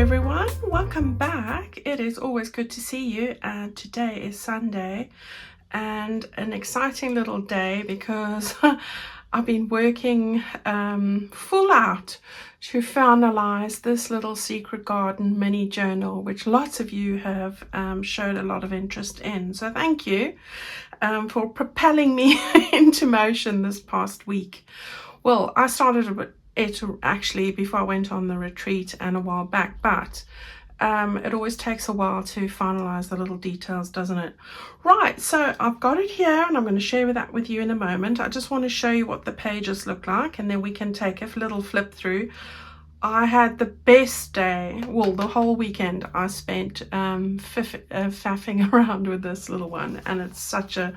everyone, welcome back. It is always good to see you, and today is Sunday and an exciting little day because I've been working full out to finalize this little secret garden mini journal, which lots of you have showed a lot of interest in. So thank you for propelling me into motion this past week. Well, I started it actually before I went on the retreat and a while back, but it always takes a while to finalize the little details, doesn't it? Right, so I've got it here and I'm going to share that with you in a moment. I just want to show you what the pages look like and then we can take a little flip through. I had the best day, well, the whole weekend I spent faffing around with this little one, and it's such a,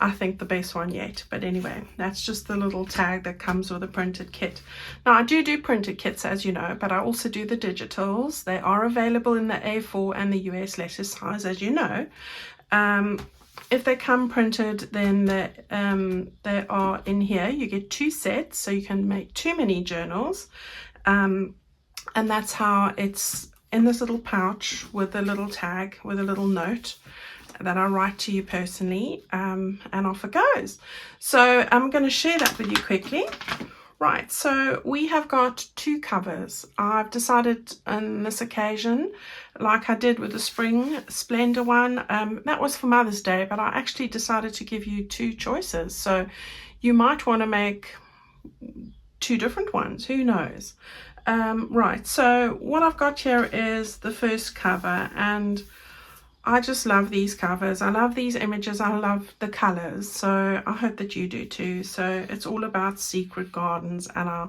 I think, the best one yet. But anyway, that's just the little tag that comes with a printed kit. Now I do printed kits, as you know, but I also do the digitals. They are available in the A4 and the US letter size, as you know. If they come printed, then they are in here. You get 2 sets, so you can make 2 mini journals. And that's how it's in this little pouch with a little tag, with a little note that I write to you personally, and off it goes. So I'm going to share that with you quickly. Right, so we have got 2 covers. I've decided on this occasion, like I did with the Spring Splendor one, that was for Mother's Day, but I actually decided to give you 2 choices. So you might want to make 2 different ones, who knows. Right, so what I've got here is the first cover, and I just love these covers. I love these images. I love the colors. So I hope that you do too. So it's all about secret gardens and our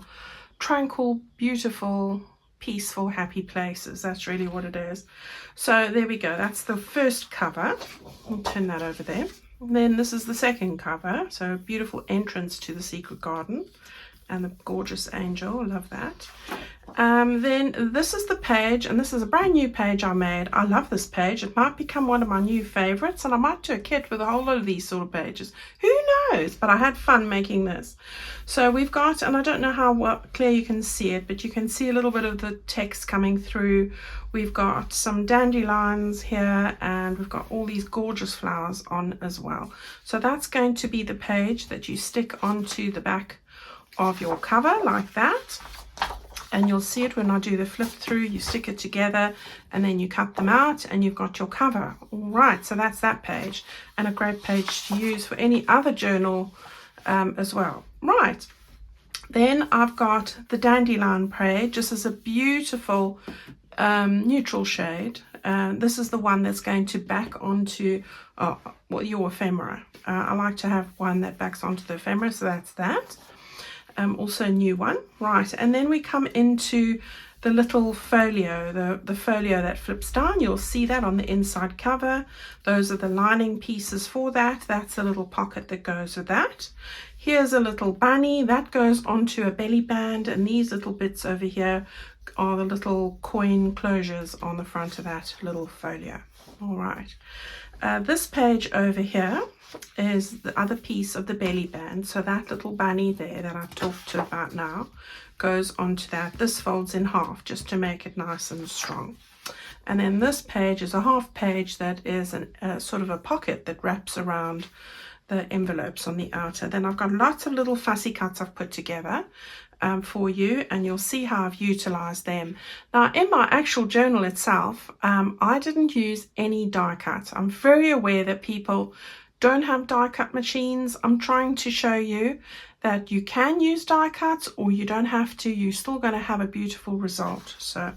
tranquil, beautiful, peaceful, happy places. That's really what it is. So there we go. That's the first cover. I'll turn that over there. And then this is the second cover. So beautiful entrance to the secret garden. And the gorgeous angel, love that. Then this is the page, and this is a brand new page I made. I love this page. It might become one of my new favorites, and I might do a kit with a whole lot of these sort of pages. Who knows? But I had fun making this. So we've got, and I don't know how clear you can see it, but you can see a little bit of the text coming through. We've got some dandelions here, and we've got all these gorgeous flowers on as well. So that's going to be the page that you stick onto the back of your cover like that, and you'll see it when I do the flip through. You stick it together and then you cut them out and you've got your cover. All right, so that's that page, and a great page to use for any other journal as well. Right, then I've got the dandelion page. This is a beautiful neutral shade. This is the one that's going to back onto your ephemera. I like to have one that backs onto the ephemera, so that's that. Also a new one. Right, and then we come into the little folio, the folio that flips down. You'll see that on the inside cover. Those are the lining pieces for that. That's a little pocket that goes with that. Here's a little bunny that goes onto a belly band, and these little bits over here are the little coin closures on the front of that little folio. All right, this page over here is the other piece of the belly band. So that little bunny there that I've talked about now goes onto that. This folds in half just to make it nice and strong. And then this page is a half page that is sort of a pocket that wraps around the envelopes on the outer. Then I've got lots of little fussy cuts I've put together for you, and you'll see how I've utilized them. Now in my actual journal itself, I didn't use any die cut. I'm very aware that people don't have die cut machines. I'm trying to show you that you can use die cuts, or you don't have to. You're still going to have a beautiful result. So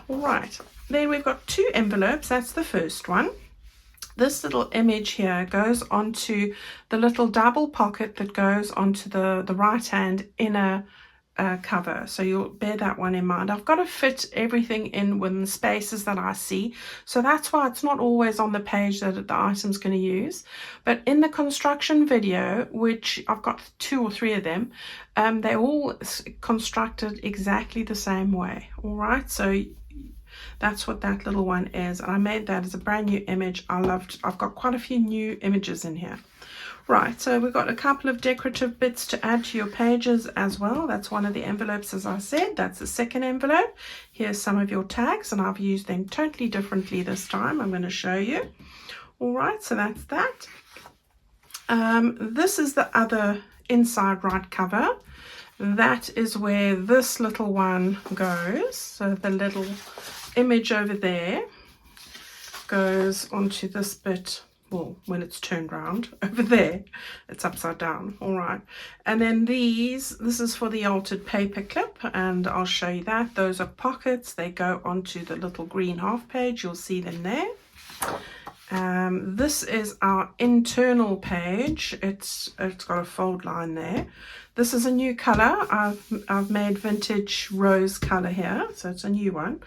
all right, then we've got 2 envelopes. That's the first one. This little image here goes onto the little double pocket that goes onto the right hand inner cover, so you'll bear that one in mind. I've got to fit everything in within the spaces that I see, so that's why it's not always on the page that the item's going to use. But in the construction video, which I've got 2 or 3 of them, they're all constructed exactly the same way. All right, so that's what that little one is, and I made that as a brand new image. I've got quite a few new images in here. Right, so we've got a couple of decorative bits to add to your pages as well. That's one of the envelopes, as I said. That's the second envelope. Here's some of your tags, and I've used them totally differently this time. I'm going to show you. All right, so that's that. This is the other inside right cover. That is where this little one goes. So the little image over there goes onto this bit. Well, when it's turned round over there, it's upside down. All right, and then this is for the altered paper clip, and I'll show you that. Those are pockets. They go onto the little green half page. You'll see them there. This is our internal page. It's got a fold line there. This is a new color. I've made vintage rose color here, so it's a new one.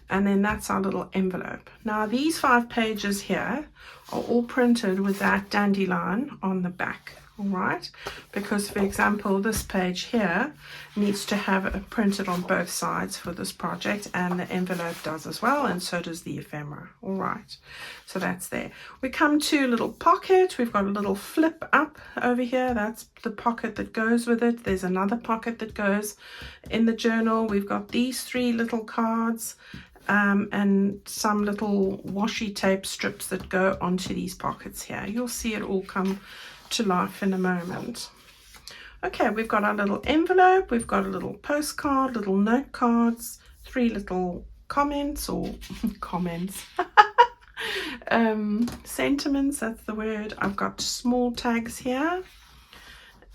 And then that's our little envelope. Now these 5 pages here are all printed with that dandelion on the back. All right, because for example this page here needs to have it printed on both sides for this project, and the envelope does as well, and so does the ephemera. All right, so that's there. We come to a little pocket. We've got a little flip up over here. That's the pocket that goes with it. There's another pocket that goes in the journal. We've got these 3 little cards and some little washi tape strips that go onto these pockets here. You'll see it all come to life in a moment. Okay, we've got our little envelope, we've got a little postcard, little note cards, 3 little comments or comments sentiments, that's the word. I've got small tags here.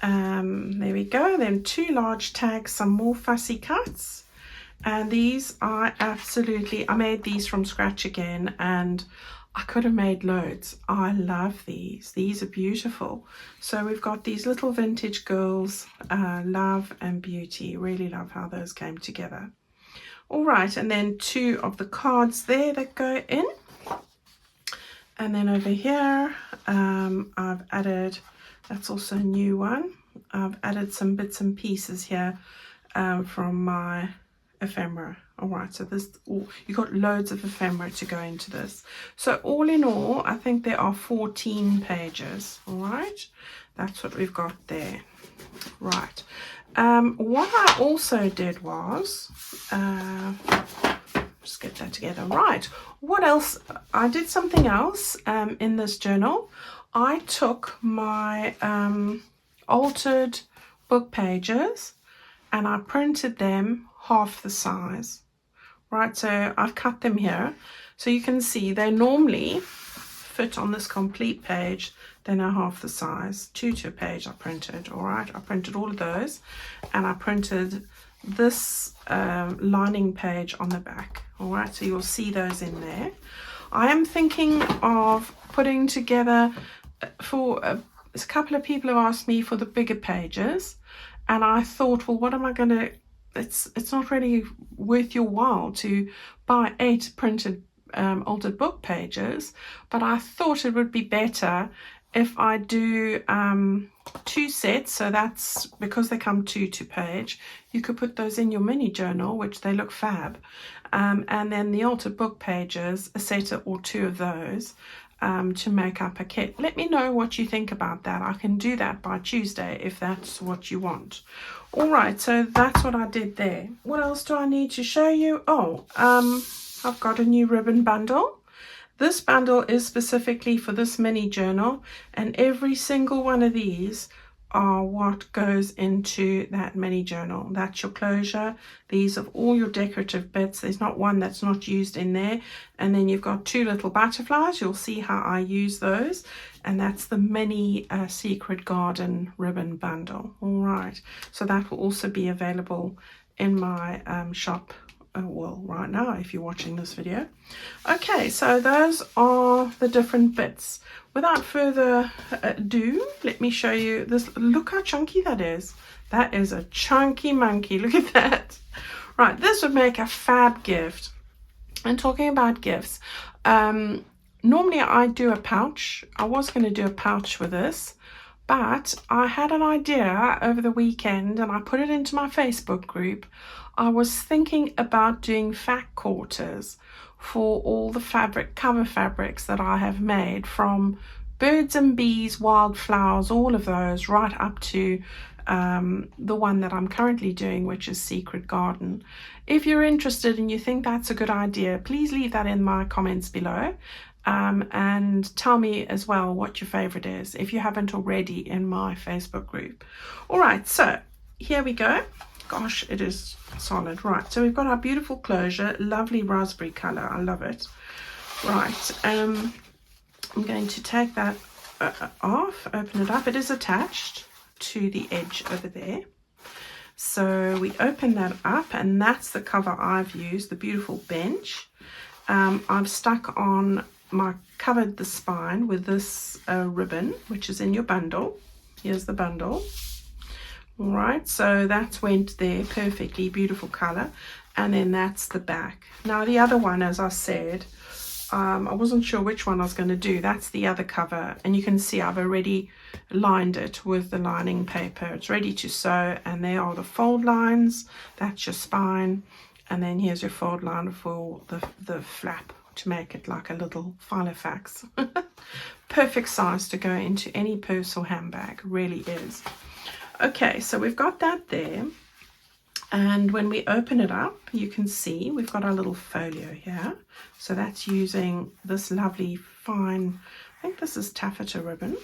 There we go. Then 2 large tags, some more fussy cuts, and these are absolutely, I made these from scratch again, and I could have made loads. I love these. These are beautiful. So we've got these little vintage girls, love and beauty. Really love how those came together. All right, and then 2 of the cards there that go in. And then over here, I've added, that's also a new one. I've added some bits and pieces here from my ephemera. All right, so this, you got loads of ephemera to go into this. So all in all, I think there are 14 pages. All right, that's what we've got there. Right, what I also did was just get that together. Right, what else? I did something else in this journal. I took my altered book pages and I printed them half the size. Right, so I've cut them here, so you can see they normally fit on this complete page. They're now half the size. 2 to a page I printed. All right, I printed all of those, and I printed this lining page on the back. All right, so you'll see those in there. I am thinking of putting together for a couple of people have asked me for the bigger pages, and I thought, well, what am I going to, it's not really worth your while to buy 8 printed altered book pages, but I thought it would be better if I do 2 sets. So that's because they come 2 to page. You could put those in your mini journal, which they look fab, and then the altered book pages, a set or 2 of those to make up a kit. Let me know what you think about that. I can do that by Tuesday if that's what you want. All right, so that's what I did there. What else do I need to show you? Oh, I've got a new ribbon bundle. This bundle is specifically for this mini journal, and every single one of these are what goes into that mini journal. That's your closure. These are all your decorative bits. There's not one that's not used in there. And then you've got 2 little butterflies. You'll see how I use those. And that's the mini Secret Garden ribbon bundle. All right, so that will also be available in my shop, well, right now if you're watching this video. Okay, so those are the different bits. Without further ado, let me show you this. Look how chunky that is. That is a chunky monkey. Look at that. Right, this would make a fab gift. And talking about gifts, normally I do a pouch. I was going to do a pouch with this, but I had an idea over the weekend and I put it into my Facebook group. I was thinking about doing fact quarters for all the cover fabrics that I have made from birds and bees, wildflowers, all of those, right up to the one that I'm currently doing, which is Secret Garden. If you're interested and you think that's a good idea, please leave that in my comments below, and tell me as well what your favorite is if you haven't already in my Facebook group. All right, so here we go. Gosh, it is solid. Right, so we've got our beautiful closure, lovely raspberry color. I love it. Right, I'm going to take that off, open it up. It is attached to the edge over there. So we open that up, and that's the cover I've used, the beautiful bench. I've stuck on covered the spine with this ribbon, which is in your bundle. Here's the bundle. All right, so that's went there perfectly, beautiful color. And then that's the back. Now the other one, as I said, I wasn't sure which one I was going to do. That's the other cover, and you can see I've already lined it with the lining paper. It's ready to sew, and there are the fold lines. That's your spine, and then here's your fold line for the flap to make it like a little filofax. Perfect size to go into any purse or handbag, really is. Okay, so we've got that there, and when we open it up, you can see we've got our little folio here. So that's using this lovely fine, I think this is taffeta ribbon.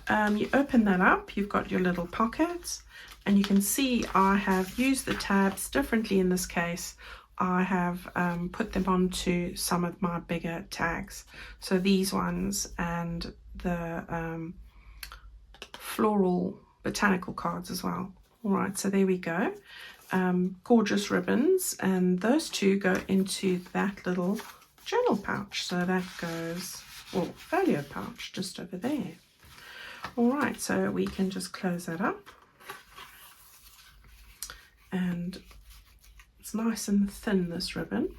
You open that up, you've got your little pockets, and you can see I have used the tabs differently in this case. I have put them onto some of my bigger tags. So these ones and the floral botanical cards as well. All right, so there we go. Gorgeous ribbons, and those two go into that little journal pouch. So that goes, well, folio pouch just over there. All right, so we can just close that up, and it's nice and thin, this ribbon,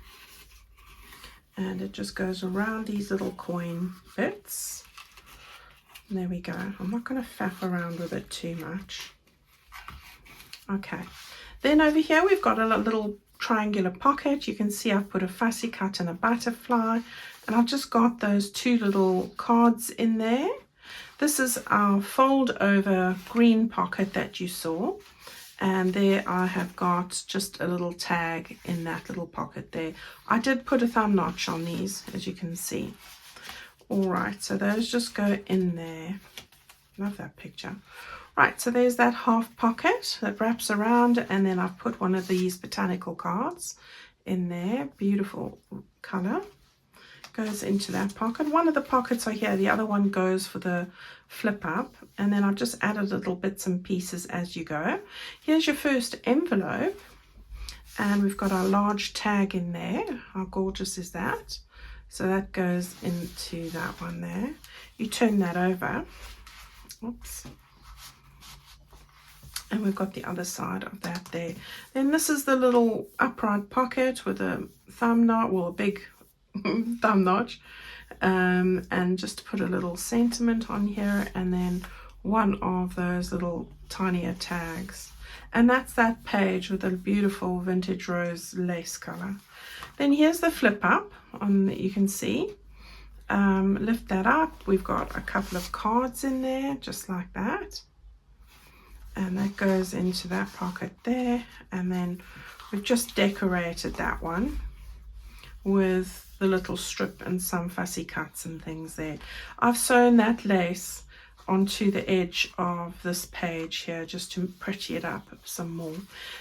and it just goes around these little coin bits. And there we go. I'm not going to faff around with it too much. Okay, then over here we've got a little triangular pocket. You can see I've put a fussy cut and a butterfly, and I've just got those two little cards in there. This is our fold over green pocket that you saw, and there I have got just a little tag in that little pocket there. I did put a thumb notch on these, as you can see. All right, so those just go in there. Love that picture. Right, so there's that half pocket that wraps around, and then I've put one of these botanical cards in there. Beautiful color. Goes into that pocket. One of the pockets are here, the other one goes for the flip up, and then I've just added little bits and pieces as you go. Here's your first envelope, and we've got our large tag in there. How gorgeous is that? So that goes into that one there. You turn that over. Oops. And we've got the other side of that there. Then this is the little upright pocket with a thumb notch, well, a big thumb notch, and just put a little sentiment on here, and then one of those little tinier tags. And that's that page with a beautiful vintage rose lace color. Then here's the flip up on that you can see. Lift that up. We've got a couple of cards in there, just like that. And that goes into that pocket there. And then we've just decorated that one with the little strip and some fussy cuts and things there. I've sewn that lace onto the edge of this page here just to pretty it up some more.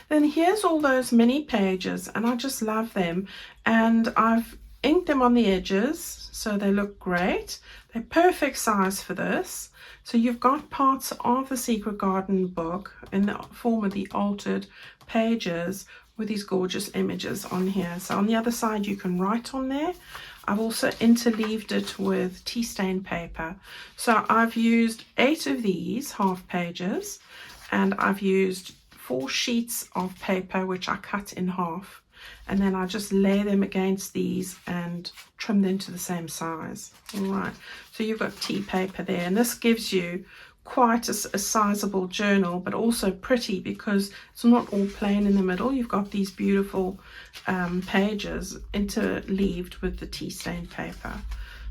Then here's all those mini pages, and I just love them, and I've inked them on the edges so they look great. They're perfect size for this. So you've got parts of the Secret Garden book in the form of the altered pages with these gorgeous images on here. So on the other side you can write on there. I've also interleaved it with tea stain paper. So I've used 8 of these half pages, and I've used 4 sheets of paper which I cut in half, and then I just lay them against these and trim them to the same size. All right, so you've got tea paper there, and this gives you quite a sizable journal, but also pretty because it's not all plain in the middle. You've got these beautiful pages interleaved with the tea stain paper.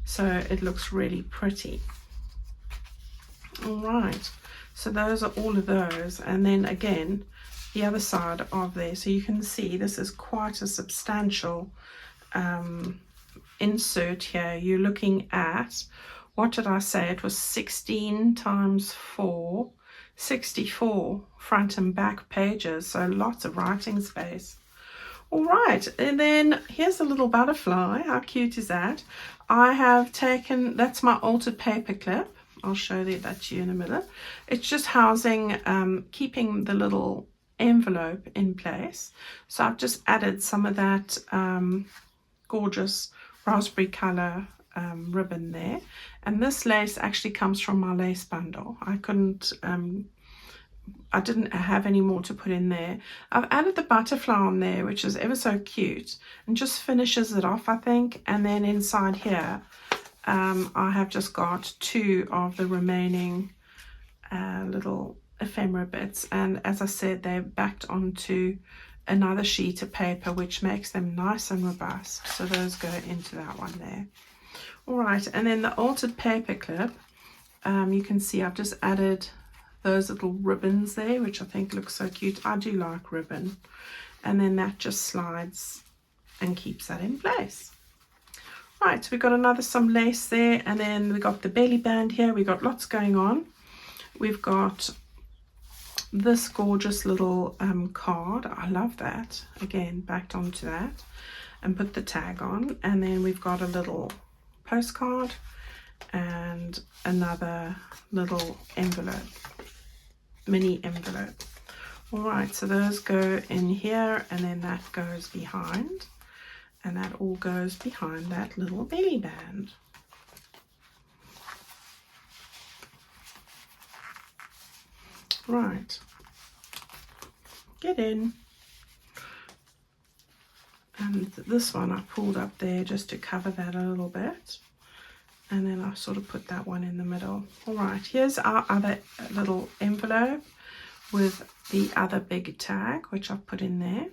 so it looks really pretty. All right, so those are all of those, and then again the other side of there, so you can see this is quite a substantial insert here. You're looking at, what did I say, it was 16 times 4, 64 front and back pages, so lots of writing space. All right, and then here's a little butterfly. How cute is that? I have taken, that's my altered paper clip. I'll show that to you in a minute. It's just housing, keeping the little envelope in place. So I've just added some of that gorgeous raspberry color ribbon there. And this lace actually comes from my lace bundle. I didn't have any more to put in there. I've added the butterfly on there, which is ever so cute, and just finishes it off, I think. And then inside here, I have just got 2 of the remaining little ephemera bits, and as I said, they're backed onto another sheet of paper, which makes them nice and robust, so those go into that one there. All right, and then the altered paper clip, you can see I've just added those little ribbons there, which I think looks so cute. I do like ribbon, and then that just slides and keeps that in place. Right, so we've got some lace there, and then we got the belly band here. We got lots going on. We've got this gorgeous little card. I love that. Again, backed onto that and put the tag on. And then we've got a little postcard and another little envelope, mini envelope. All right, so those go in here, and then that goes behind, and that all goes behind that little belly band. Right, get in. And this one I pulled up there just to cover that a little bit, and then I sort of put that one in the middle. All right, here's our other little envelope with the other big tag, which I've put in there.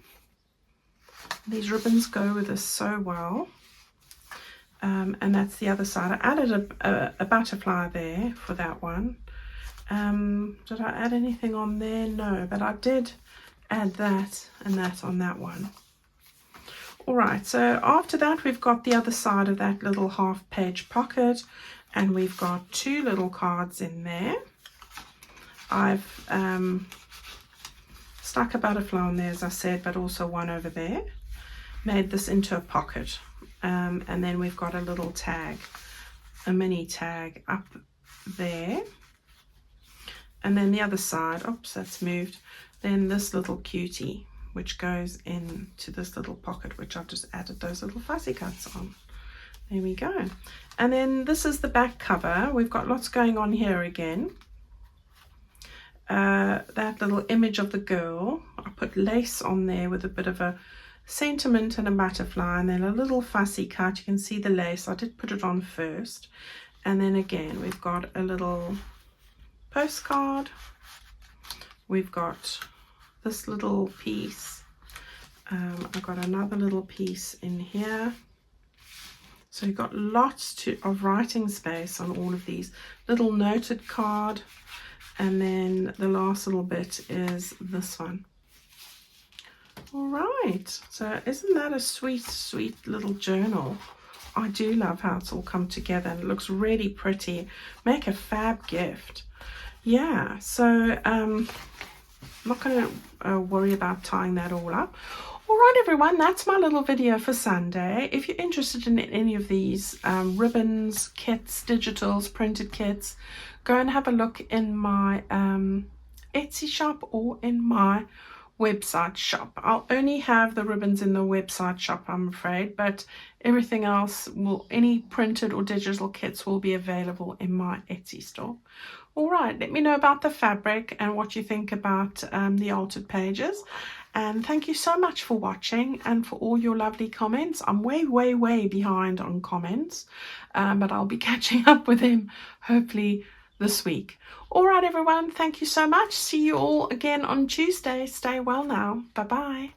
These ribbons go with this so well. And that's the other side. I added a butterfly there for that one. Did I add anything on there? No, but I did add that and that on that one. All right, so after that we've got the other side of that little half-page pocket, and we've got 2 little cards in there. I've stuck a butterfly on there, as I said, but also one over there. Made this into a pocket, and then we've got a little tag, a mini tag up there. And then the other side, oops, that's moved. Then this little cutie, which goes into this little pocket, which I've just added those little fussy cuts on. There we go. And then this is the back cover. We've got lots going on here again. That little image of the girl, I put lace on there with a bit of a sentiment and a butterfly, and then a little fussy cut. You can see the lace. I did put it on first. And then again, we've got a little postcard. We've got this little piece. I've got another little piece in here. So you've got lots of writing space on all of these. Little noted card. And then the last little bit is this one. All right, so isn't that a sweet, sweet little journal? I do love how it's all come together, and it looks really pretty. Make a fab gift. Yeah, so I'm not going to worry about tying that all up. All right, everyone, that's my little video for Sunday. If you're interested in any of these ribbons, kits, digitals, printed kits, go and have a look in my Etsy shop or in my website shop. I'll only have the ribbons in the website shop, I'm afraid, but everything else any printed or digital kits will be available in my Etsy store. All right, let me know about the fabric and what you think about the altered pages. And thank you so much for watching and for all your lovely comments. I'm way behind on comments, but I'll be catching up with them hopefully this week. All right, everyone, thank you so much. See you all again on Tuesday. Stay well now. Bye-bye.